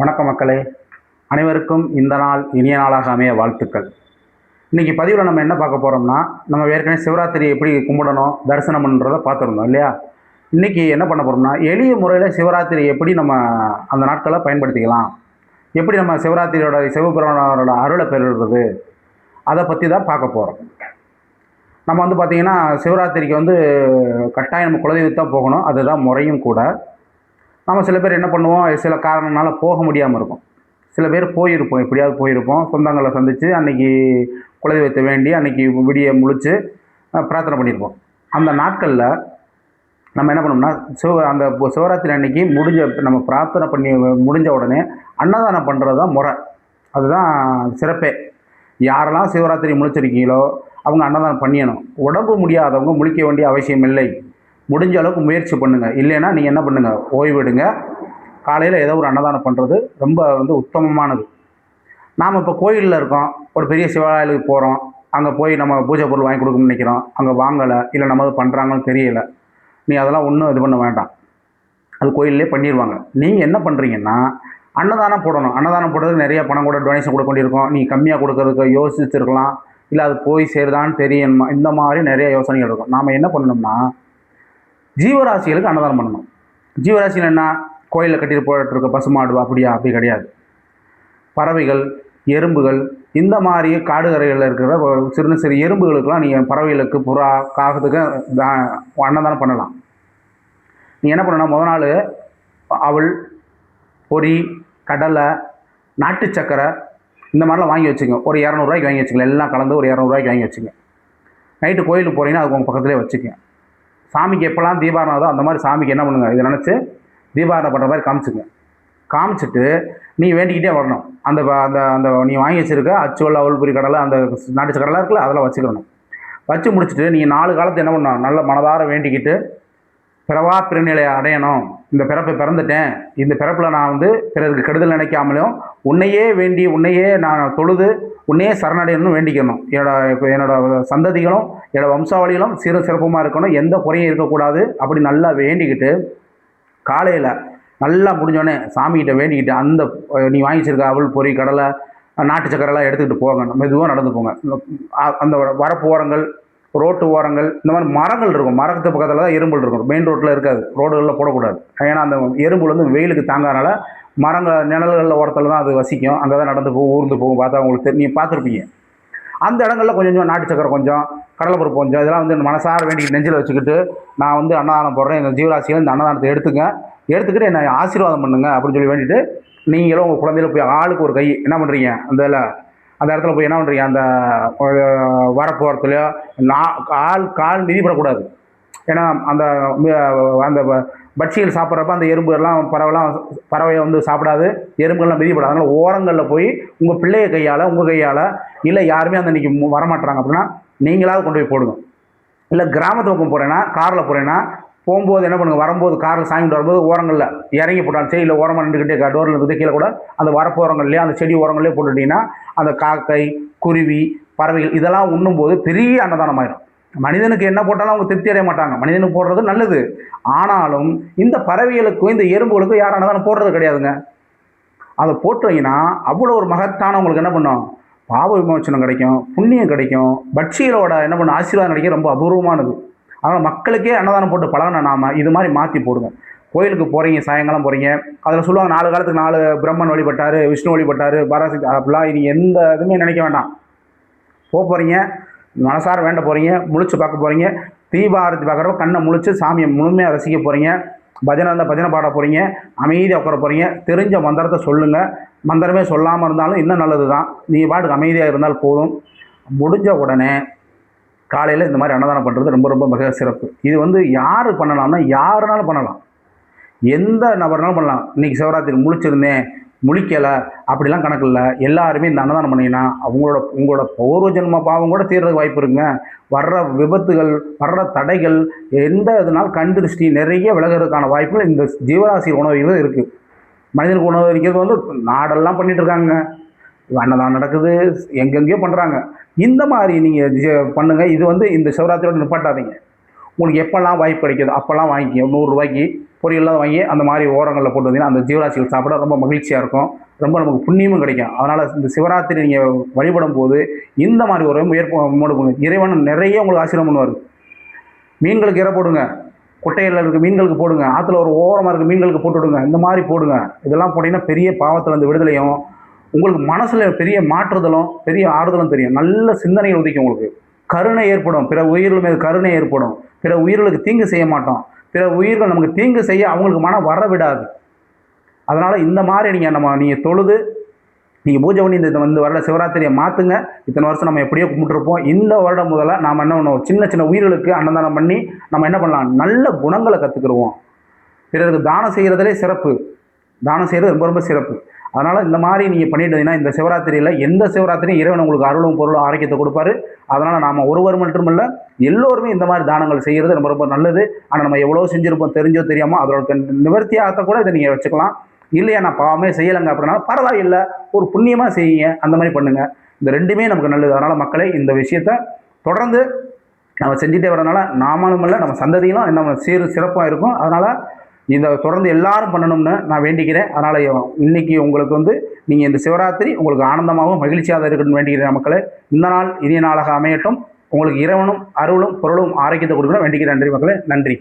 வணக்கம் மக்களே, அனைவருக்கும் இந்த நாள் இனிய நாளாக அமைய வாழ்த்துக்கள். இன்றைக்கி பதிவில் நம்ம என்ன பார்க்க போகிறோம்னா, நம்ம ஏற்கனவே சிவராத்திரி எப்படி கும்பிடணும், தரிசனம் பண்ணுறதை பார்த்துருந்தோம் இல்லையா? இன்றைக்கி என்ன பண்ண போகிறோம்னா, எளிய முறையில் சிவராத்திரி எப்படி நம்ம அந்த நாட்களை பயன்படுத்திக்கலாம், எப்படி நம்ம சிவராத்திரியோட சிவபெருமானோட அருளை பெறுறது, அதை பற்றி தான் பார்க்க போகிறோம். நம்ம வந்து பார்த்திங்கன்னா சிவராத்திரிக்கு கட்டாயம் நம்ம குலதெய்வத்தான் போகணும், அதுதான் முறையும் கூட. நம்ம சில பேர் என்ன பண்ணுவோம், சில காரணங்களால போக முடியாமல் இருக்கும். சில பேர் போயிருப்போம், எப்படியாவது போயிருப்போம், சொந்தங்களை சந்தித்து அன்றைக்கி குலதெய்வத்தை வேண்டி அன்றைக்கி விடிய முழித்து பிரார்த்தனை பண்ணியிருப்போம். அந்த நாட்களில் நம்ம என்ன பண்ணோம்னா, அந்த சிவராத்திரி அன்றைக்கி நம்ம பிரார்த்தனை பண்ணி முடிஞ்ச உடனே அன்னதானம் பண்ணுறது தான் முறை. அதுதான் சிறப்பே. யாரெல்லாம் சிவராத்திரி முழிச்சிருக்கீங்களோ அவங்க அன்னதானம் பண்ணிடணும். உடம்பு முடியாதவங்க முழிக்க வேண்டிய அவசியம் இல்லை. முடிஞ்ச அளவுக்கு முயற்சி பண்ணுங்கள். இல்லைன்னா நீங்கள் என்ன பண்ணுங்கள், ஓய்வெடுங்க. காலையில் ஏதோ ஒரு அன்னதானம் பண்ணுறது ரொம்ப உத்தமமானது. நாம் இப்போ கோயிலில் இருக்கோம், ஒரு பெரிய சிவாலயத்துக்கு போகிறோம், அங்கே போய் நம்ம பூஜை பொருள் வாங்கி கொடுக்கணும்னு நினைக்கிறோம், அங்கே வாங்கலை, இல்லை நம்ம பண்ணுறாங்கன்னு தெரியலை. நீ அதெல்லாம் ஒன்றும் இது பண்ண வேண்டாம், அது கோயிலே பண்ணிடுவாங்க. நீங்கள் என்ன பண்ணுறீங்கன்னா, அன்னதானம் போடணும். அன்னதானம் போடுறதுக்கு நிறைய பணம் கூட டொனேஷன் கொடுக்க வேண்டியிருக்கும். நீ கம்மியாக கொடுக்கறதுக்கு யோசிச்சுருக்கலாம், இல்லை அது போய் சேருதான்னு தெரியணுமா, இந்த மாதிரி நிறைய யோசனைகள் இருக்கும். நாம் என்ன பண்ணணும்னா, ஜீவராசிகளுக்கு அன்னதானம் பண்ணணும். ஜீவராசிகள் என்ன, கோயிலில் கட்டிட்டு போட்டுருக்க பசுமாடு அப்படி கிடையாது. பறவைகள், எறும்புகள், இந்த மாதிரி காடுகரைகளில் இருக்கிற சிறு சிறு எறும்புகளுக்கெல்லாம் நீங்கள் பறவைகளுக்கு, புறா, காகத்துக்கு அன்னதானம் பண்ணலாம். நீங்கள் என்ன பண்ணணும், முதல் நாள் அவல், பொரி, கடலை, நாட்டு சக்கரை இந்த மாதிரிலாம் வாங்கி வச்சுங்க. ஒரு 200 ரூபாய்க்கு வாங்கி வச்சுங்க. எல்லாம் கலந்து ஒரு 200 ரூபாய்க்கு வாங்கி வச்சுங்க. நைட்டு கோயிலுக்கு போகிறீங்கன்னா அதுக்கு உங்கள் பக்கத்துலேயே வச்சுக்கங்க. சாமிக்கு எப்போல்லாம் தீபாரணதோ அந்த மாதிரி சாமிக்கு என்ன பண்ணுங்க, இதை நினச்சி தீபாரணம் பண்ணுற மாதிரி காமிச்சிட்டு நீ வேண்டிக்கிட்டே வரணும். அந்த அந்த அந்த நீ வாங்கி வச்சுருக்க அச்சுவல், அவல்புரி, கடலை, அந்த நாட்டு கடலை இருக்குல்ல, அதெல்லாம் வச்சுக்கணும். வச்சு முடிச்சுட்டு நீங்கள் 4 காலத்து என்ன பண்ணணும், நல்ல மனதார வேண்டிக்கிட்டு, பிறவா பிறநிலையை அடையணும், இந்த பிறப்பை பிறந்துட்டேன், இந்த பிறப்பில் நான் பிறருக்கு கெடுதல் நினைக்காமலும் உன்னையே வேண்டி, உன்னையே நான் தொழுது, உன்னையே சரணடையணும்னு வேண்டிக்கணும். என்னோட சந்ததிகளும் என்னோட வம்சாவளிகளும் சிறப்புமாக இருக்கணும், எந்த குறையும் இருக்கக்கூடாது. அப்படி நல்லா வேண்டிக்கிட்டு காலையில் நல்லா முடிஞ்சோடனே சாமிகிட்ட வேண்டிக்கிட்டு, அந்த நீ வாங்கி வச்சிருக்க அவல், பொரி, கடலை, நாட்டு சக்கரெல்லாம் எடுத்துக்கிட்டு போங்க. மெதுவாக நடந்து போங்க. அந்த வரப்பு ஓரங்கள், ரோட்டு ஓரங்கள், இந்த மாதிரி மரங்கள் இருக்கும். மரத்து பக்கத்தில் தான் எறும்புகள் இருக்கும். மெயின் ரோட்டில் இருக்காது, ரோடுகளில் போடக்கூடாது. ஏன்னா அந்த எறும்புகள் வெயிலுக்கு தாங்காதனால மரங்கள் நிழல்களில் ஓரத்தில் தான் அது வசிக்கும். அங்கே தான் நடந்து போகும், ஊர்ந்து போகும். பார்த்தா உங்களுக்கு நீங்கள் பார்த்துருப்பீங்க. அந்த இடங்களில் கொஞ்சம் நாட்டு சக்கரை, கொஞ்சம் கடலைப்பருப்பு, கொஞ்சம் இதெல்லாம் மனசார வேண்டிக்கிட்டு நெஞ்சில் வச்சுக்கிட்டு, நான் அன்னதானம் போடுறேன், இந்த ஜீவராசியில் இந்த அன்னதானத்தை எடுத்துக்கிட்டு என்னை ஆசீர்வாதம் பண்ணுங்க அப்படின்னு சொல்லி வேண்டிட்டு, நீங்களும் உங்கள் குழந்தையில போய் ஆளுக்கு ஒரு கை என்ன பண்ணுறீங்க, அந்த இடத்துல போய் என்ன பண்ணுறீங்க, அந்த வரப்போகிறதுலையோ கால் மிதிப்படக்கூடாது. ஏன்னா அந்த அந்த பட்சிகள் சாப்பிட்றப்ப அந்த எறும்புலாம் பறவையை சாப்பிடாது, எறும்புகள்லாம் மிதிப்படாது. அதனால் ஓரங்களில் போய் உங்கள் பிள்ளைய கையால், உங்கள் கையால், இல்லை யாருமே அந்த இன்றைக்கி வரமாட்டுறாங்க அப்படின்னா நீங்களாவது கொண்டு போய் போடுங்க. இல்லை கிராமத்து பக்கம் போகிறேன்னா, காரில் போகிறேன்னா, போகும்போது என்ன பண்ணுங்கள், வரும்போது காரில் சாமிட்டு வரும்போது ஓரங்களில் இறங்கி போட்டாலும் சரி, இல்லை ஓரமாக நின்றுக்கிட்டே டோரில் இருந்து கீழே கூட அந்த வரப்பு ஓரங்கள்லேயே, அந்த செடி ஓரங்கள்லேயே போட்டுட்டிங்கன்னா அந்த காக்கை, குருவி, பறவைகள் இதெல்லாம் உண்ணும்போது பெரிய அன்னதானம் ஆயிடும். மனிதனுக்கு என்ன போட்டாலும் அவங்க திருப்தி அடைய மாட்டாங்க. மனிதனுக்கு போடுறது நல்லது. ஆனாலும் இந்த பறவைகளுக்கும் இந்த எறும்புகளுக்கும் யாரும் அன்னதானம் போடுறது கிடையாதுங்க. அதை போட்டீங்கன்னா அவ்வளோ ஒரு மகத்தான உங்களுக்கு என்ன பண்ணும், பாவ விமோச்சனம் கிடைக்கும், புண்ணியம் கிடைக்கும், பட்சிகளோட என்ன பண்ணும், ஆசீர்வாதம் கிடைக்கும். ரொம்ப அபூர்வமானது. அதனால் மக்களுக்கே அன்னதானம் போட்டு பழகின நாம இது மாதிரி மாற்றி போடுங்க. கோயிலுக்கு போகிறீங்க, சாயங்காலம் போகிறீங்க, அதில் சொல்லுவாங்க 4 காலத்துக்கு 4 பிரம்மன் வழிபட்டார், விஷ்ணு வழிபட்டார், பராசக்தி, அப்படிலாம் இனி எந்த இதுவுமே நினைக்க வேண்டாம். போகிறீங்க, மனசார வேண்ட போகிறீங்க, முழிச்சு பார்க்க போகிறீங்க, தீபாரத்தி பார்க்குறப்ப கண்ணை முழிச்சு சாமியை முழுமையாக ரசிக்க போகிறீங்க, பஜனை இருந்தால் பஜனை பாட போகிறீங்க, அமைதியாக உட்கார போகிறீங்க. தெரிஞ்ச மந்திரத்தை சொல்லுங்கள். மந்திரமே சொல்லாமல் இருந்தாலும் இன்னும் நல்லது தான். நீ பாட்டுக்கு அமைதியாக இருந்தால் போதும். முடிஞ்ச உடனே காலையில் இந்த மாதிரி அன்னதானம் பண்ணுறது ரொம்ப மிக சிறப்பு. இது யார் பண்ணலாம்னா, யாருனாலும் பண்ணலாம், எந்த நபர்னாலும் பண்ணலாம். இன்றைக்கி சிவராத்திரி முழிச்சிருந்தேன், முழிக்கலை அப்படிலாம் கணக்கு இல்லை. எல்லாருமே இந்த அன்னதானம் பண்ணிங்கன்னா உங்களோட பூர்வ ஜென்ம பாவம் கூட தீர்றதுக்கு வாய்ப்பு இருக்குங்க. வர்ற விபத்துகள், வர்ற தடைகள், எந்த இதனால் கண் திருஷ்டி நிறைய விலகிறதுக்கான வாய்ப்புகள் இந்த ஜீவராசி உணவு இருக்குது. மனிதனுக்கு உணவு இருக்கிறது நாடெல்லாம் பண்ணிகிட்டு இருக்காங்க. அன்னதானம் நடக்குது, எங்கெங்கேயோ பண்ணுறாங்க. இந்த மாதிரி நீங்கள் பண்ணுங்கள். இது இந்த சிவராத்திரியோட நிப்பாட்டாதீங்க. உங்களுக்கு எப்போல்லாம் வாய்ப்பு கிடைக்கிதோ அப்போல்லாம் வாங்கிக்கிங்க. 100 ரூபாய்க்கு பொரியெல்லாம் வாங்கி அந்த மாதிரி ஓரங்களில் போட்டு வந்தீங்கன்னா அந்த ஜீவராசிகள் சாப்பிட ரொம்ப மகிழ்ச்சியாக இருக்கும், ரொம்ப நமக்கு புண்ணியமும் கிடைக்கும். அதனால் இந்த சிவராத்திரி நீங்கள் வழிபடும் போது இந்த மாதிரி ஒரு முயற்பு இறைவன் நிறைய உங்களுக்கு ஆசீர்வாதம் பண்ணுவார். மீன்களுக்கு இறை போடுங்க, குட்டையில் இருக்க மீன்களுக்கு போடுங்க, ஆற்றுல ஒரு ஓரமாக இருக்க மீன்களுக்கு போட்டு விடுங்க, இந்த மாதிரி போடுங்க. இதெல்லாம் போட்டிங்கன்னா பெரிய பாவத்தில் அந்த விடுதலையும், உங்களுக்கு மனசில் பெரிய மாற்றுதலும் பெரிய ஆறுதலும் தெரியும். நல்ல சிந்தனைகள் உதிக்கும், உங்களுக்கு கருணை ஏற்படும், பிற உயிர்கள் மீது கருணை ஏற்படும், பிற உயிர்களுக்கு தீங்கு செய்ய மாட்டோம், பிற உயிர்கள் நமக்கு தீங்கு செய்ய அவங்களுக்கு மனம் வர விடாது. அதனால் இந்த மாதிரி நீங்கள் தொழுது நீங்கள் பூஜை பண்ணி இந்த வருட சிவராத்திரியை மாற்றுங்க. இத்தனை வருஷம் நம்ம எப்படியோ கும்பிட்டுருப்போம். இந்த வருடம் முதல்ல நாம் என்ன பண்ணுவோம், சின்ன சின்ன உயிர்களுக்கு அன்னதானம் பண்ணி நம்ம என்ன பண்ணலாம், நல்ல குணங்களை கற்றுக்குருவோம். பிறருக்கு தானம் செய்கிறதுலே சிறப்பு, தானம் செய்கிறது ரொம்ப ரொம்ப சிறப்பு. அதனால் இந்த மாதிரி நீங்கள் பண்ணிட்டீங்கன்னா இந்த சிவராத்திரியில் எந்த சிவராத்திரியும் இறைவன் உங்களுக்கு அருளும் பொருளும் ஆரோக்கியத்தை கொடுப்பாரு. அதனால் நாம் ஒருவர் மட்டுமல்ல எல்லோருமே இந்த மாதிரி தானங்கள் செய்கிறது ரொம்ப ரொம்ப நல்லது. ஆனால் நம்ம எவ்வளோ செஞ்சுருப்போம் தெரிஞ்சோ தெரியாமல் அதோட நிவர்த்தியாக கூட இதை நீங்கள் வச்சுக்கலாம். இல்லையா நான் பாவமே செய்யலைங்க அப்படின்னா பரவாயில்லை, ஒரு புண்ணியமாக செய்யுங்க, அந்த மாதிரி பண்ணுங்கள். இந்த ரெண்டுமே நமக்கு நல்லது. அதனால் மக்களே இந்த விஷயத்தை தொடர்ந்து நம்ம செஞ்சுட்டே வரதுனால நாமளும் இல்லை நம்ம சந்ததியிலும் நம்ம சிறப்பாக இருக்கும். அதனால் இதை தொடர்ந்து எல்லாரும் பண்ணணும்னு நான் வேண்டிக்கிறேன். அதனால் இன்றைக்கி உங்களுக்கு நீங்கள் இந்த சிவராத்திரி உங்களுக்கு ஆனந்தமாகவும் மகிழ்ச்சியாக இருக்கணும்னு வேண்டிக்கிறேன் மக்களே. இந்த நாள் இனிய நாளாக அமையட்டும். உங்களுக்கு இறைவனும் அருளும் பொருளும் ஆரோக்கியத்தை கொடுக்கணும் வேண்டிக்கிறேன். நன்றி மக்களே, நன்றி.